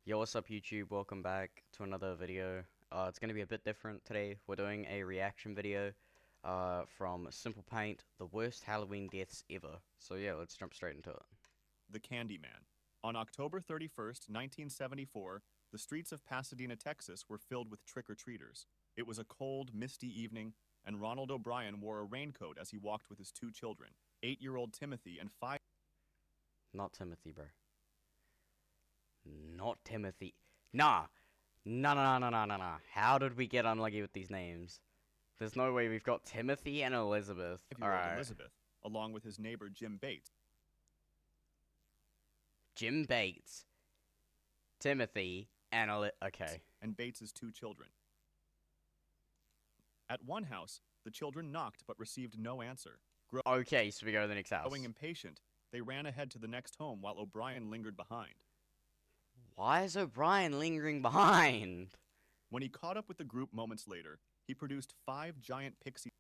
Yo, what's up YouTube? Welcome back to another video. It's going to be a bit different today. We're doing a reaction video from Simple Paint, the worst Halloween deaths ever. So yeah, let's jump straight into it. The Candyman. On October 31st, 1974, the streets of Pasadena, Texas were filled with trick-or-treaters. It was a cold, misty evening, and Ronald O'Brien wore a raincoat as he walked with his two children, 8-year-old Timothy and 5. Not Timothy, bro. Not Timothy. Nah. Nah. How did we get unlucky with these names? There's no way we've got Timothy and Elizabeth. 5-year-old Alright. Elizabeth, along with his neighbor Jim Bates. Jim Bates, Timothy, and okay. And Bates's two children. At one house, the children knocked but received no answer. Okay, so we go to the next house. Growing impatient, they ran ahead to the next home while O'Brien lingered behind. Why is O'Brien lingering behind? When he caught up with the group moments later, he produced 5 giant pixie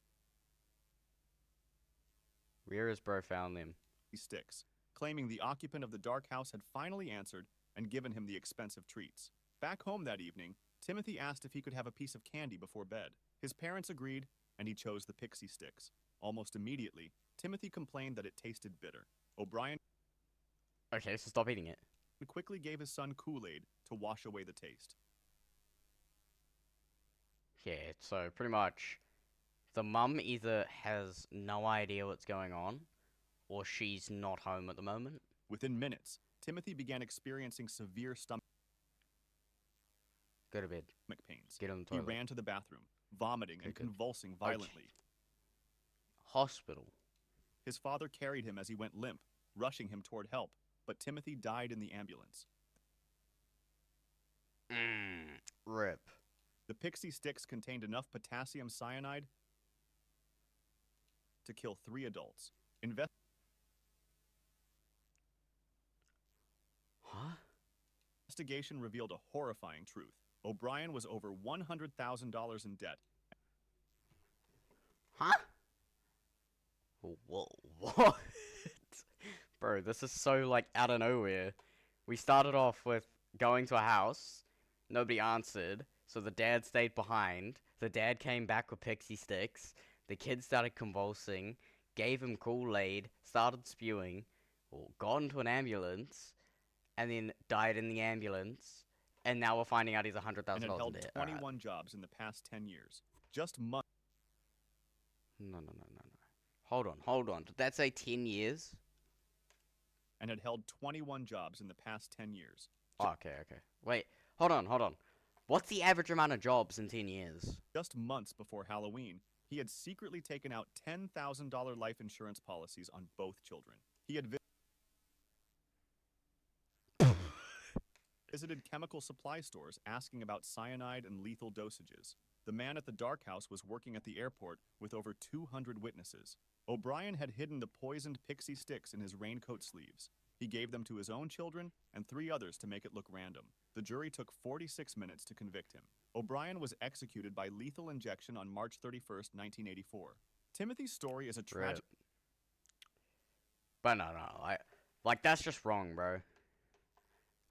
Where has bro found them? sticks, claiming the occupant of the dark house had finally answered and given him the expensive treats. Back home that evening, Timothy asked if he could have a piece of candy before bed. His parents agreed, and he chose the pixie sticks. Almost immediately, Timothy complained that it tasted bitter. O'Brien Okay, so stop eating it. quickly gave his son Kool-Aid to wash away the taste. Yeah, so pretty much the mum either has no idea what's going on or she's not home at the moment. Within minutes, Timothy began experiencing severe stomach Go to bed. pains. Get on the He toilet. ran to the bathroom, vomiting and Good. convulsing violently. Hospital. His father carried him as he went limp, rushing him toward help, but Timothy died in the ambulance. Rip. The pixie sticks contained enough potassium cyanide to kill 3 adults. Investigation revealed a horrifying truth. O'Brien was over $100,000 in debt. Huh? Whoa, what? Bro, this is so, like, out of nowhere. We started off with going to a house, nobody answered, so the dad stayed behind, the dad came back with pixie sticks, the kid started convulsing, gave him Kool-Aid, started spewing, got into an ambulance, and then died in the ambulance, and now we're finding out he's And had $100,000 in held debt. 21 jobs in the past 10 years. Just months. No. Hold on. Did that say 10 years? And had held 21 jobs in the past 10 years. Oh, okay. Wait, hold on. What's the average amount of jobs in 10 years? Just months before Halloween, he had secretly taken out $10,000 life insurance policies on both children. He had visited chemical supply stores asking about cyanide and lethal dosages. The man at the dark house was working at the airport with over 200 witnesses. O'Brien had hidden the poisoned pixie sticks in his raincoat sleeves. He gave them to his own children and 3 others to make it look random. The jury took 46 minutes to convict him. O'Brien was executed by lethal injection on March 31st, 1984. Timothy's story is a tragic... But no. Like, that's just wrong, bro.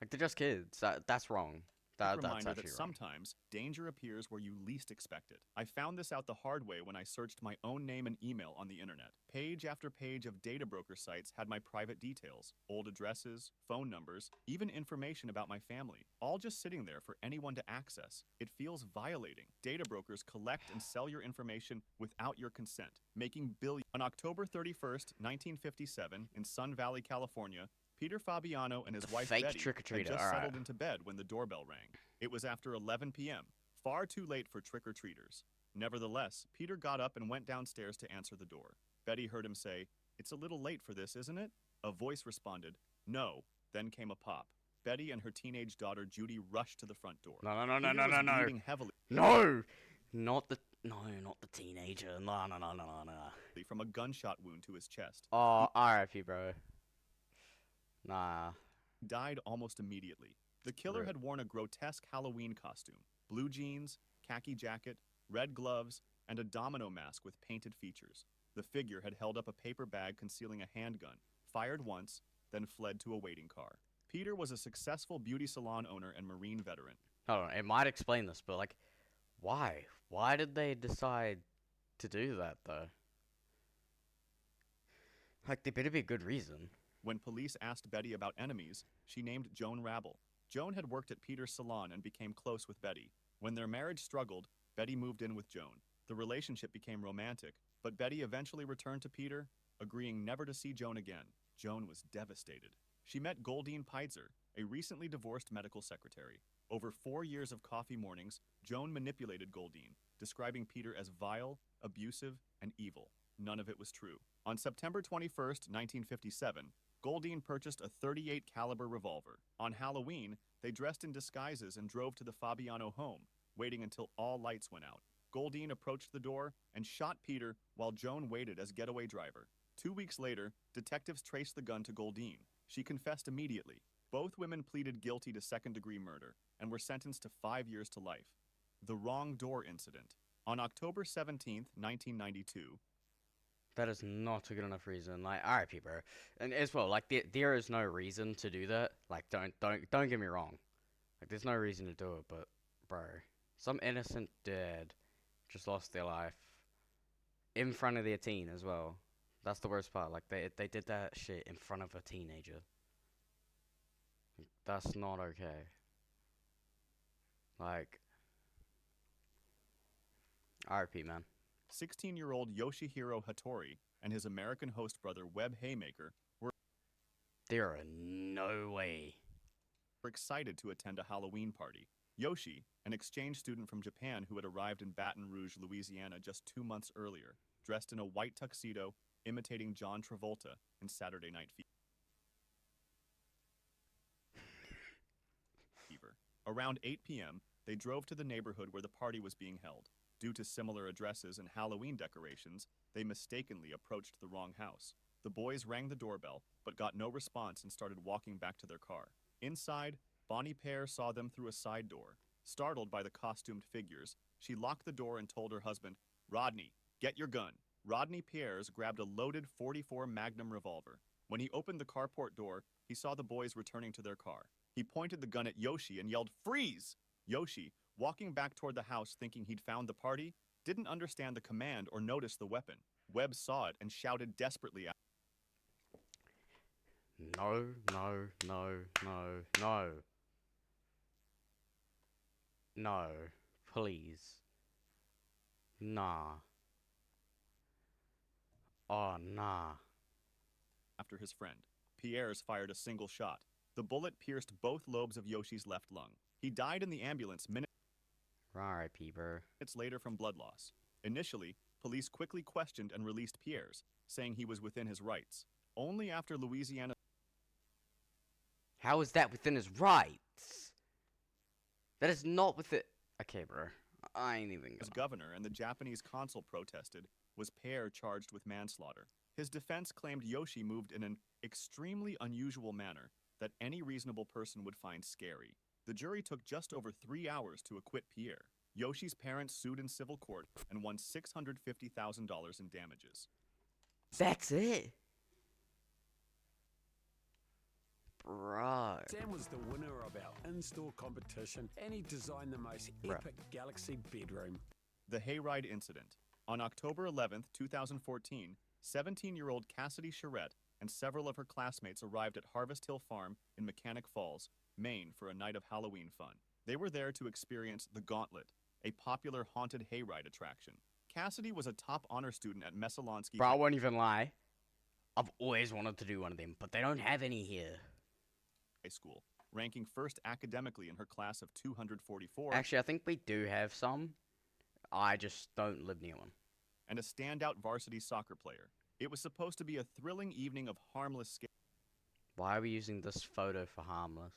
Like, they're just kids. That's wrong. That's reminder actually that wrong. sometimes danger appears where you least expect it. I found this out the hard way when I searched my own name and email on the internet. Page after page of data broker sites had my private details, old addresses, phone numbers, even information about my family, all just sitting there for anyone to access. It feels violating. Data brokers collect and sell your information without your consent, making billions. On October 31st, 1957, in Sun Valley, California, Peter Fabiano and his wife fake Betty trick-or-treater, had just alright. settled into bed when the doorbell rang. It was after 11 p.m., far too late for trick-or-treaters. Nevertheless, Peter got up and went downstairs to answer the door. Betty heard him say, "It's a little late for this, isn't it?" A voice responded, "No." Then came a pop. Betty and her teenage daughter Judy rushed to the front door. No. Peter was bleeding heavily No! Not the teenager. No. from a gunshot wound to his chest. Oh, RIP, bro. Nah. He died almost immediately. The killer had worn a grotesque Halloween costume, blue jeans, khaki jacket, red gloves, and a domino mask with painted features. The figure had held up a paper bag concealing a handgun, fired once, then fled to a waiting car. Peter was a successful beauty salon owner and Marine veteran. Hold on, it might explain this, but like, why? Why did they decide to do that though? Like, there better be a good reason. When police asked Betty about enemies, she named Joan Rabble. Joan had worked at Peter's salon and became close with Betty. When their marriage struggled, Betty moved in with Joan. The relationship became romantic, but Betty eventually returned to Peter, agreeing never to see Joan again. Joan was devastated. She met Goldine Peitzer, a recently divorced medical secretary. Over 4 years of coffee mornings, Joan manipulated Goldine, describing Peter as vile, abusive, and evil. None of it was true. On September 21st, 1957, Goldine purchased a .38 caliber revolver. On Halloween, they dressed in disguises and drove to the Fabiano home, waiting until all lights went out. Goldine approached the door and shot Peter while Joan waited as getaway driver. 2 weeks later, detectives traced the gun to Goldine. She confessed immediately. Both women pleaded guilty to second-degree murder and were sentenced to 5 years to life. The Wrong Door Incident. On October 17, 1992, That is not a good enough reason. Like, RIP, bro. And as well, like, there is no reason to do that. Like, don't get me wrong. Like, there's no reason to do it, but, bro, some innocent dad just lost their life in front of their teen as well. That's the worst part. Like, they did that shit in front of a teenager. That's not okay. Like, RIP, man. 16-year-old Yoshihiro Hattori and his American host brother Webb Haymaker were There are no way. excited to attend a Halloween party. Yoshi, an exchange student from Japan who had arrived in Baton Rouge, Louisiana just 2 months earlier, dressed in a white tuxedo, imitating John Travolta in Saturday Night Fever. Around 8 p.m., they drove to the neighborhood where the party was being held. Due to similar addresses and Halloween decorations, they mistakenly approached the wrong house. The boys rang the doorbell, but got no response and started walking back to their car. Inside, Bonnie Pear saw them through a side door. Startled by the costumed figures, she locked the door and told her husband, "Rodney, get your gun." Rodney Pierres grabbed a loaded .44 Magnum revolver. When he opened the carport door, he saw the boys returning to their car. He pointed the gun at Yoshi and yelled, "Freeze!" Yoshi, walking back toward the house thinking he'd found the party, didn't understand the command or notice the weapon. Webb saw it and shouted desperately at No, no, no, no, no. No. Please. Nah. Oh, nah. after his friend. Pierres fired a single shot. The bullet pierced both lobes of Yoshi's left lung. He died in the ambulance minutes RIP, bro. later from blood loss. Initially, police quickly questioned and released Pierres, saying he was within his rights. Only after Louisiana How is that within his rights? That is not within... Okay, bro. I ain't even as gonna... governor and the Japanese consul protested, was Pear charged with manslaughter. His defense claimed Yoshi moved in an extremely unusual manner that any reasonable person would find scary. The jury took just over 3 hours to acquit Pierre. Yoshi's parents sued in civil court and won $650,000 in damages. That's it? Bro. Sam was the winner of our in-store competition, and he designed the most Bruh. epic Galaxy bedroom. The Hayride Incident. On October 11, 2014, 17-year-old Cassidy Charette and several of her classmates arrived at Harvest Hill Farm in Mechanic Falls, Maine for a night of Halloween fun. They were there to experience the Gauntlet, a popular haunted hayride attraction. Cassidy was a top honor student at Messalonsky Bro, I won't even lie. I've always wanted to do one of them, but they don't have any here. High School, ranking first academically in her class of 244 Actually, I think we do have some. I just don't live near one. and a standout varsity soccer player. It was supposed to be a thrilling evening of harmless Why are we using this photo for harmless?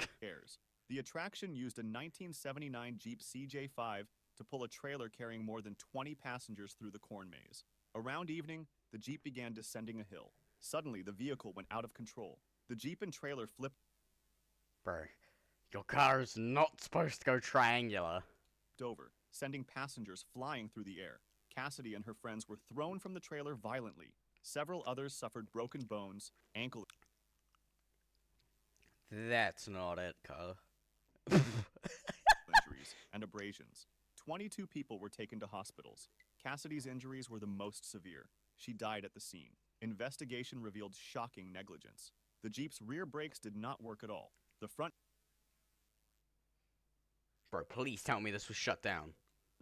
scares. The attraction used a 1979 Jeep CJ5 to pull a trailer carrying more than 20 passengers through the corn maze. Around evening, the Jeep began descending a hill. Suddenly, the vehicle went out of control. The Jeep and trailer flipped Bro, your car is not supposed to go triangular. over, sending passengers flying through the air. Cassidy and her friends were thrown from the trailer violently. Several others suffered broken bones, ankle That's not it, Carl. injuries, and abrasions. 22 people were taken to hospitals. Cassidy's injuries were the most severe. She died at the scene. Investigation revealed shocking negligence. The Jeep's rear brakes did not work at all. The front Bro, please tell me this was shut down.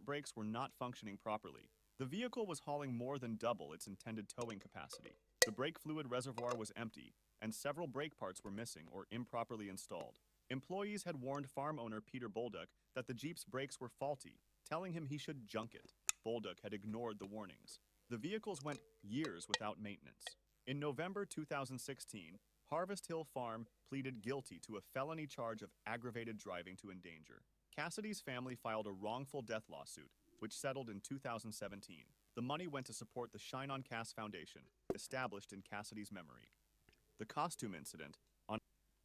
brakes were not functioning properly. The vehicle was hauling more than double its intended towing capacity. The brake fluid reservoir was empty, and several brake parts were missing or improperly installed. Employees had warned farm owner Peter Bolduc that the Jeep's brakes were faulty, telling him he should junk it. Bolduc had ignored the warnings. The vehicles went years without maintenance. In November 2016, Harvest Hill Farm pleaded guilty to a felony charge of aggravated driving to endanger. Cassidy's family filed a wrongful death lawsuit, which settled in 2017. The money went to support the Shine on Cass Foundation, established in Cassidy's memory. The costume incident on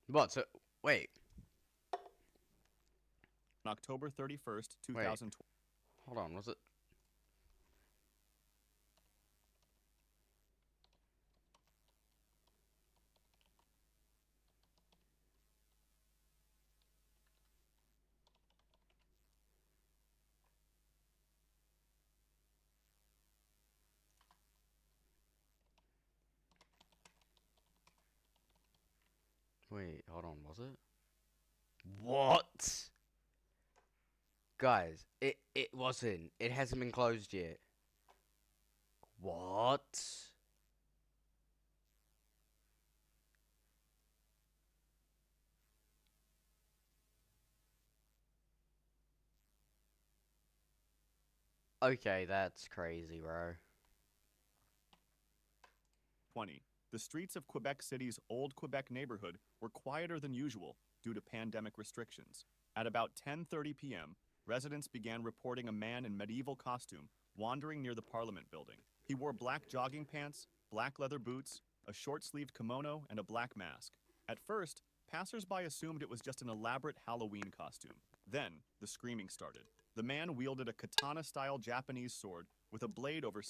What? So, wait. October 31st, 2020. Hold on, was it? Wait, hold on, was it? What? Guys, it wasn't. It hasn't been closed yet. What? Okay, that's crazy, bro. The streets of Quebec City's Old Quebec neighborhood were quieter than usual due to pandemic restrictions. At about 10:30 p.m., residents began reporting a man in medieval costume wandering near the Parliament building. He wore black jogging pants, black leather boots, a short-sleeved kimono, and a black mask. At first, passersby assumed it was just an elaborate Halloween costume. Then, the screaming started. The man wielded a katana-style Japanese sword with a blade over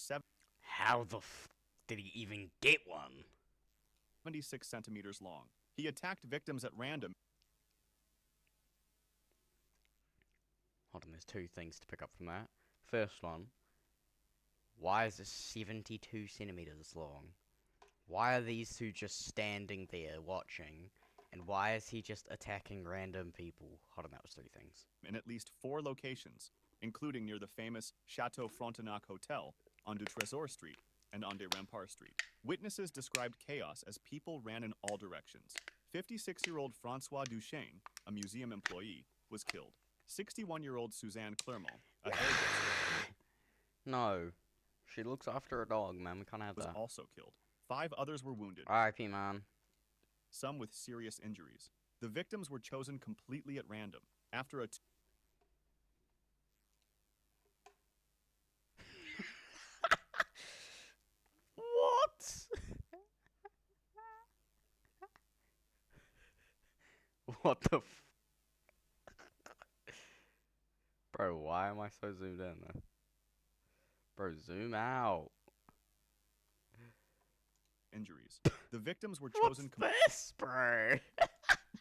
How the f did he even get one? 76 centimeters long. He attacked victims at random. Hold on, there's two things to pick up from that. First one, why is this 72 centimeters long? Why are these two just standing there watching? And why is he just attacking random people? Hold on, that was three things. In at least 4 locations, including near the famous Chateau Frontenac Hotel on du Trésor Street and on des Remparts Street. Witnesses described chaos as people ran in all directions. 56-year-old Francois Duchesne, a museum employee, was killed. 61-year-old Suzanne Clermont, a hairdresser, No. She looks after a dog, man. We can't have was that. also killed. 5 others were wounded, R.I.P., man. some with serious injuries. The victims were chosen completely at random. After a What? What the f- Bro, why am I so zoomed in? Bro, zoom out. injuries. The victims were What's chosen this, bro?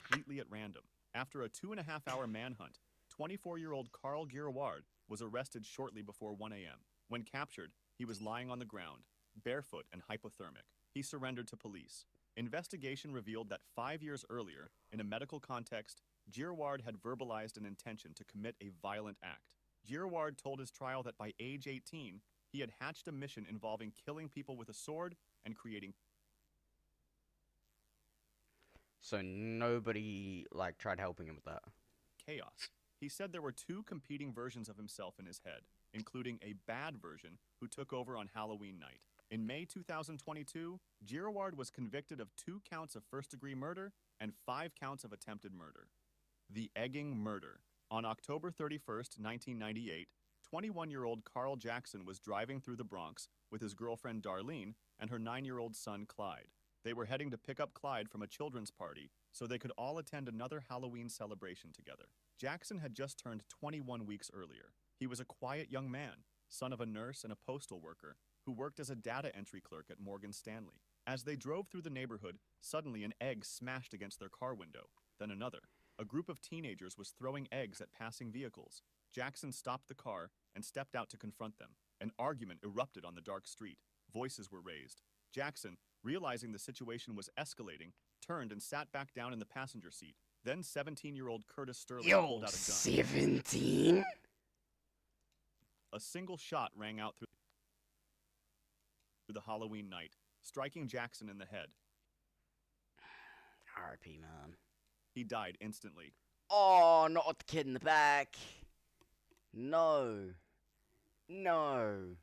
completely at random. After a 2.5-hour manhunt, 24-year-old Carl Girouard was arrested shortly before 1 a.m. When captured, he was lying on the ground, barefoot and hypothermic. He surrendered to police. Investigation revealed that 5 years earlier, in a medical context, Girouard had verbalized an intention to commit a violent act. Girouard told his trial that by age 18, he had hatched a mission involving killing people with a sword and creating So nobody, like, tried helping him with that. chaos. He said there were 2 competing versions of himself in his head, including a bad version who took over on Halloween night. In May 2022, Girouard was convicted of 2 counts of first-degree murder and 5 counts of attempted murder. The egging murder. On October 31st, 1998, 21-year-old Carl Jackson was driving through the Bronx with his girlfriend Darlene and her 9-year-old son Clyde. They were heading to pick up Clyde from a children's party so they could all attend another Halloween celebration together. Jackson had just turned 21 weeks earlier. He was a quiet young man, son of a nurse and a postal worker, who worked as a data entry clerk at Morgan Stanley. As they drove through the neighborhood, suddenly an egg smashed against their car window. then another. A group of teenagers was throwing eggs at passing vehicles. Jackson stopped the car and stepped out to confront them. An argument erupted on the dark street. Voices were raised. Jackson, realizing the situation was escalating, turned and sat back down in the passenger seat. Then 17-year-old Curtis Sterling pulled out a gun. 17? A single shot rang out through the Halloween night, striking Jackson in the head. R.I.P. man. He died instantly. Oh, not with the kid in the back. No. No.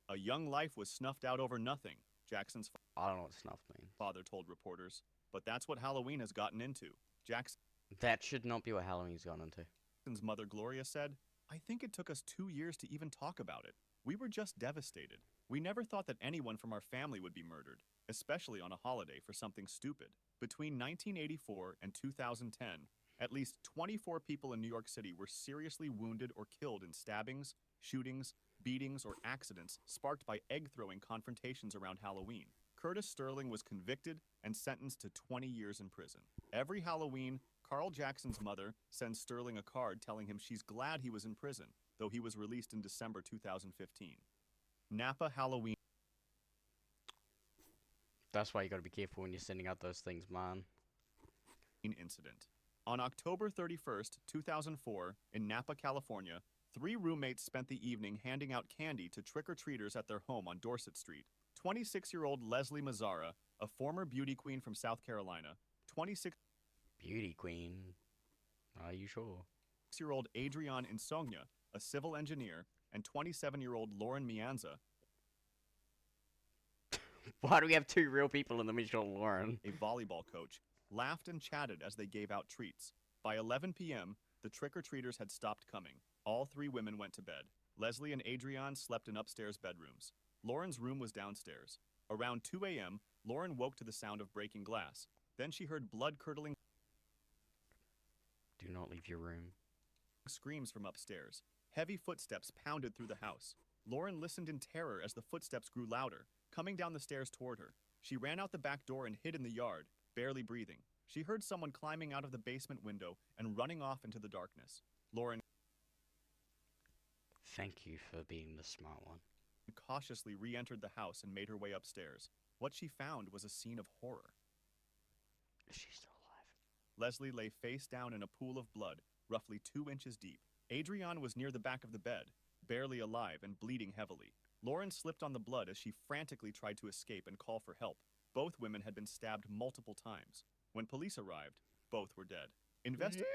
A young life was snuffed out over nothing, Jackson's I don't know what snuff means. father told reporters. But that's what Halloween has gotten into. Jackson's That should not be what Halloween's gone into. mother, Gloria, said, "I think it took us 2 years to even talk about it. We were just devastated. We never thought that anyone from our family would be murdered, especially on a holiday for something stupid." Between 1984 and 2010, at least 24 people in New York City were seriously wounded or killed in stabbings, shootings, beatings, or accidents sparked by egg-throwing confrontations around Halloween. Curtis Sterling was convicted and sentenced to 20 years in prison. Every Halloween, Carl Jackson's mother sends Sterling a card telling him she's glad he was in prison, though he was released in December 2015. Napa Halloween That's why you gotta be careful when you're sending out those things, man. incident. On October 31st, 2004, in Napa, California, 3 roommates spent the evening handing out candy to trick-or-treaters at their home on Dorset Street. 26-year-old Leslie Mazzara, a former beauty queen from South Carolina, 26 Beauty queen. Are you sure? year-old Adrian Insogna, a civil engineer, and 27-year-old Lauren Mianza, Why do we have 2 real people in the middle of Lauren? a volleyball coach, laughed and chatted as they gave out treats. By 11 p.m., the trick-or-treaters had stopped coming. All 3 women went to bed. Leslie and Adrian slept in upstairs bedrooms. Lauren's room was downstairs. Around 2 a.m., Lauren woke to the sound of breaking glass. Then she heard blood-curdling Do not leave your room. screams from upstairs. Heavy footsteps pounded through the house. Lauren listened in terror as the footsteps grew louder, coming down the stairs toward her. She ran out the back door and hid in the yard, barely breathing. She heard someone climbing out of the basement window and running off into the darkness. Lauren Thank you for being the smart one. cautiously re-entered the house and made her way upstairs. What she found was a scene of horror. Is she still alive? Leslie lay face down in a pool of blood, roughly 2 inches deep. Adrian was near the back of the bed, barely alive and bleeding heavily. Lauren slipped on the blood as she frantically tried to escape and call for help. Both women had been stabbed multiple times. When police arrived, both were dead. Investigation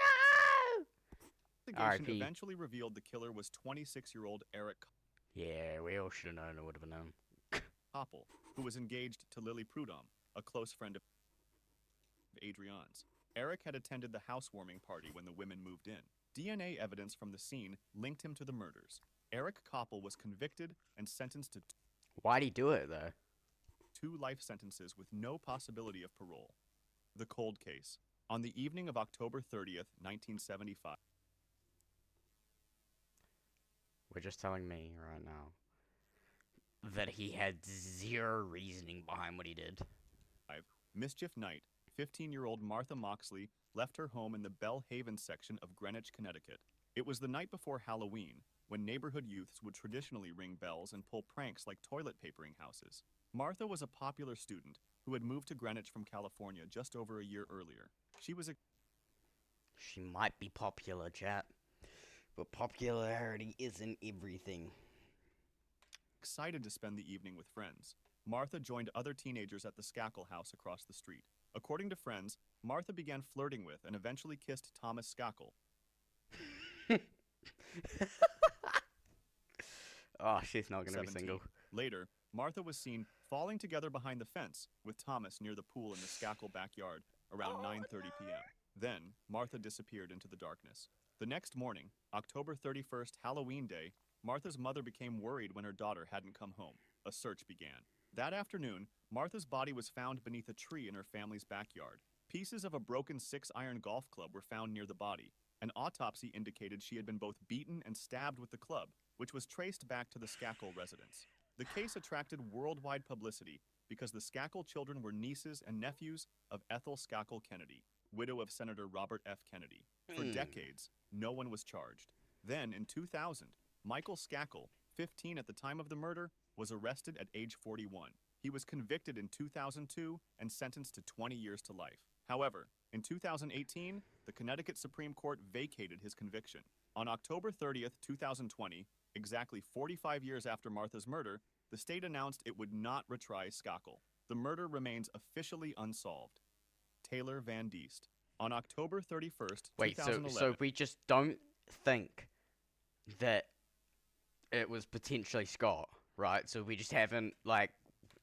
R.I.P. eventually revealed the killer was 26-year-old Eric Yeah, we all should have known it would have been him. Koppel, who was engaged to Lily Prudhomme, a close friend of Adrian's. Eric had attended the housewarming party when the women moved in. DNA evidence from the scene linked him to the murders. Eric Koppel was convicted and sentenced to Why'd he do it, though? 2 life sentences with no possibility of parole. The Cold Case. On the evening of October 30th, 1975, We're just telling me right now that he had 0 reasoning behind what he did. Mischief Night, 15-year-old Martha Moxley left her home in the Belle Haven section of Greenwich, Connecticut. It was the night before Halloween, when neighborhood youths would traditionally ring bells and pull pranks like toilet papering houses. Martha was a popular student who had moved to Greenwich from California just over a year earlier. She was She might be popular, chat. But popularity isn't everything. excited to spend the evening with friends. Martha joined other teenagers at the Skakel house across the street. According to friends, Martha began flirting with and eventually kissed Thomas Skakel. Oh, she's not gonna be 17. single. Later, Martha was seen falling together behind the fence with Thomas near the pool in the Skakel backyard around 9:30 p.m. Then, Martha disappeared into the darkness. The next morning, October 31st, Halloween Day, Martha's mother became worried when her daughter hadn't come home. A search began. That afternoon, Martha's body was found beneath a tree in her family's backyard. Pieces of a broken 6-iron golf club were found near the body. An autopsy indicated she had been both beaten and stabbed with the club, which was traced back to the Skakel residence. The case attracted worldwide publicity because the Skakel children were nieces and nephews of Ethel Skakel Kennedy. widow of Senator Robert F. Kennedy. For Hmm. decades, no one was charged. Then, in 2000, Michael Skakel, 15 at the time of the murder, was arrested at age 41. He was convicted in 2002 and sentenced to 20 years to life. However, in 2018, the Connecticut Supreme Court vacated his conviction. On October 30th, 2020, exactly 45 years after Martha's murder, the state announced it would not retry Skakel. The murder remains officially unsolved. Taylor Van Diest. On October 31st, Wait, so 2011, we just don't think that it was potentially Scott, right? So we just haven't like,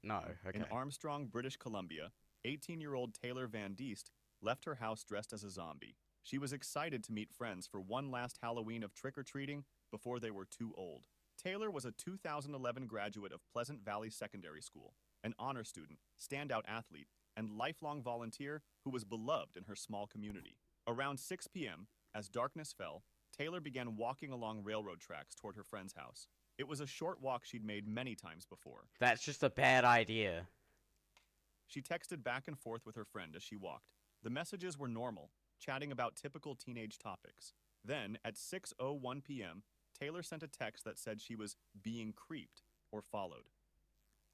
no, okay. in Armstrong, British Columbia, 18-year-old Taylor Van Diest left her house dressed as a zombie. She was excited to meet friends for one last Halloween of trick-or-treating before they were too old. Taylor was a 2011 graduate of Pleasant Valley Secondary School, an honor student, standout athlete, and lifelong volunteer who was beloved in her small community. Around 6 p.m., as darkness fell, Taylor began walking along railroad tracks toward her friend's house. It was a short walk she'd made many times before. That's just a bad idea. She texted back and forth with her friend as she walked. The messages were normal, chatting about typical teenage topics. Then, at 6:01 p.m., Taylor sent a text that said she was being creeped or followed.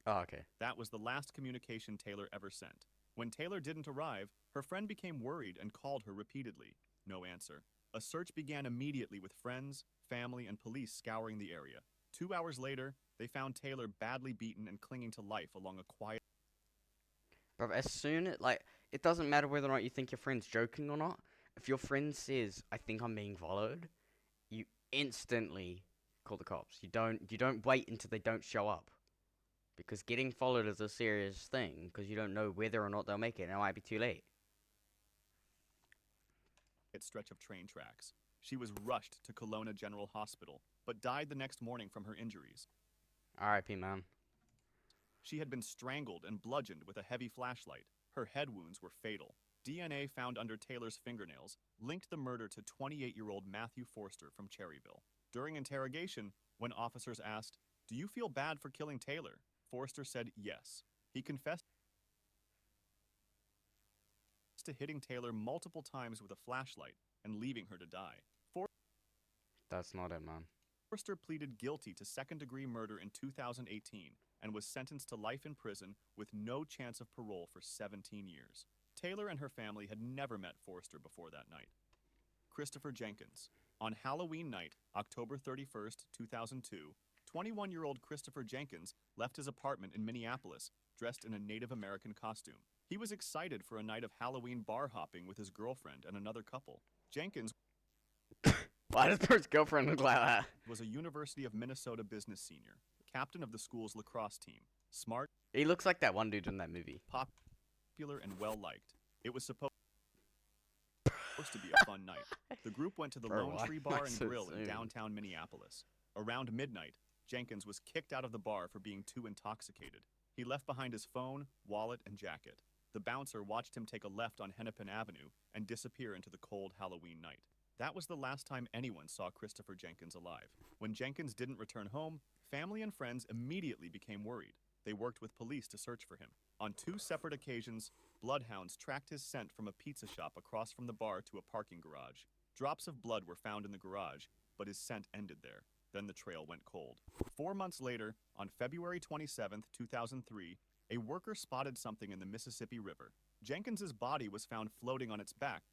Oh, okay. That was the last communication Taylor ever sent. When Taylor didn't arrive, her friend became worried and called her repeatedly. No answer. A search began immediately with friends, family, and police scouring the area. 2 hours later, they found Taylor badly beaten and clinging to life along a quiet... Bro, as soon as, like, it doesn't matter whether or not you think your friend's joking or not. If your friend says, I think I'm being followed, you instantly call the cops. You don't wait until they don't show up. Because getting followed is a serious thing, because you don't know whether or not they'll make it, and it might be too late. stretch of train tracks. She was rushed to Kelowna General Hospital, but died the next morning from her injuries. R.I.P., man. She had been strangled and bludgeoned with a heavy flashlight. Her head wounds were fatal. DNA found under Taylor's fingernails linked the murder to 28-year-old Matthew Forster from Cherryville. During interrogation, when officers asked, "Do you feel bad for killing Taylor?" Forster said yes. He confessed to hitting Taylor multiple times with a flashlight and leaving her to die. That's not it, man. Forster pleaded guilty to second-degree murder in 2018 and was sentenced to life in prison with no chance of parole for 17 years. Taylor and her family had never met Forster before that night. Christopher Jenkins. On Halloween night, October 31st, 2002, 21-year-old Christopher Jenkins left his apartment in Minneapolis dressed in a Native American costume. He was excited for a night of Halloween bar hopping with his girlfriend and another couple. Jenkins Why does Bert's girlfriend look like that? was a University of Minnesota business senior, captain of the school's lacrosse team. Smart, He looks like that one dude in that movie. popular, and well-liked. It was supposed to be a fun night. The group went to the Bro, Lone why Tree am I Bar and so Grill in soon? downtown Minneapolis. Around midnight, Jenkins was kicked out of the bar for being too intoxicated. He left behind his phone, wallet, and jacket. The bouncer watched him take a left on Hennepin Avenue and disappear into the cold Halloween night. That was the last time anyone saw Christopher Jenkins alive. When Jenkins didn't return home, family and friends immediately became worried. They worked with police to search for him. On 2 separate occasions, bloodhounds tracked his scent from a pizza shop across from the bar to a parking garage. Drops of blood were found in the garage, but his scent ended there. Then the trail went cold. 4 months later, on February 27, 2003, a worker spotted something in the Mississippi River. Jenkins's body was found floating on its back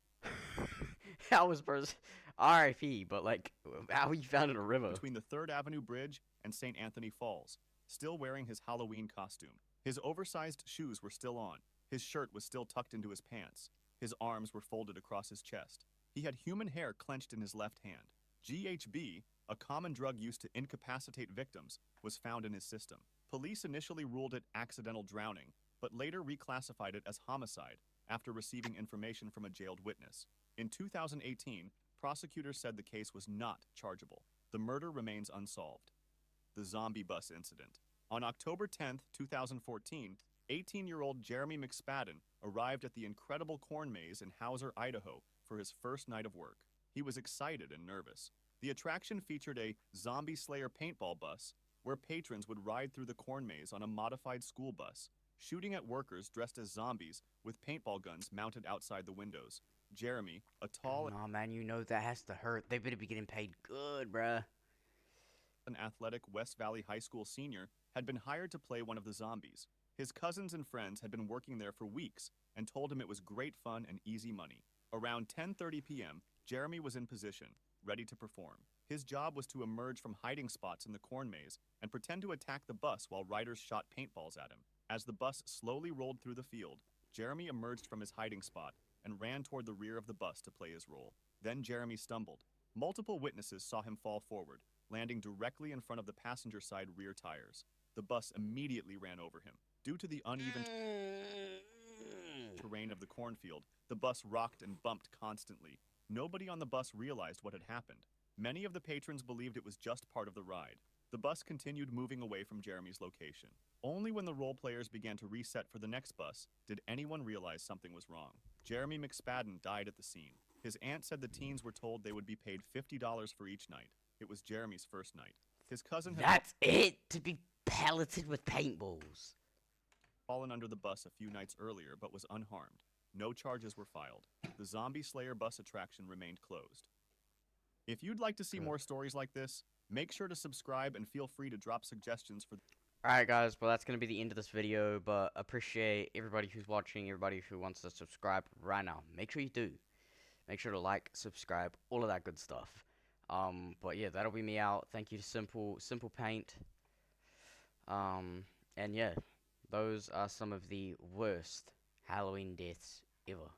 How was Bert's R.I.P., but like, how he found in a river? between the 3rd Avenue Bridge and St. Anthony Falls, still wearing his Halloween costume. His oversized shoes were still on. His shirt was still tucked into his pants. His arms were folded across his chest. He had human hair clenched in his left hand. GHB, a common drug used to incapacitate victims, was found in his system. Police initially ruled it accidental drowning, but later reclassified it as homicide after receiving information from a jailed witness. In 2018, prosecutors said the case was not chargeable. The murder remains unsolved. The zombie bus incident. On October 10, 2014, 18-year-old Jeremy McSpadden arrived at the incredible corn maze in Hauser, Idaho for his first night of work. He was excited and nervous. The attraction featured a Zombie Slayer paintball bus where patrons would ride through the corn maze on a modified school bus. shooting at workers dressed as zombies with paintball guns mounted outside the windows. Jeremy, a tall Nah, man, you know that has to hurt. They better be getting paid good, bruh. and athletic West Valley High School senior, had been hired to play one of the zombies. His cousins and friends had been working there for weeks and told him it was great fun and easy money. Around 10:30 p.m., Jeremy was in position, ready to perform. His job was to emerge from hiding spots in the corn maze and pretend to attack the bus while riders shot paintballs at him. As the bus slowly rolled through the field, Jeremy emerged from his hiding spot and ran toward the rear of the bus to play his role. Then Jeremy stumbled. Multiple witnesses saw him fall forward, landing directly in front of the passenger side rear tires. The bus immediately ran over him. Due to the uneven terrain of the cornfield, the bus rocked and bumped constantly. Nobody on the bus realized what had happened. Many of the patrons believed it was just part of the ride. The bus continued moving away from Jeremy's location. Only when the role players began to reset for the next bus did anyone realize something was wrong. Jeremy McSpadden died at the scene. His aunt said the teens were told they would be paid $50 for each night. It was Jeremy's first night. His cousin had That's it? To be pelleted with paintballs. fallen under the bus a few nights earlier but was unharmed. No charges were filed. The Zombie Slayer bus attraction remained closed. If you'd like to see Good. more stories like this, make sure to subscribe and feel free to drop suggestions for Alright guys, well that's going to be the end of this video, but appreciate everybody who's watching, everybody who wants to subscribe right now. Make sure you do. Make sure to like, subscribe, all of that good stuff. But yeah, that'll be me out. Thank you to Simple Paint. And yeah, those are some of the worst Halloween deaths ever.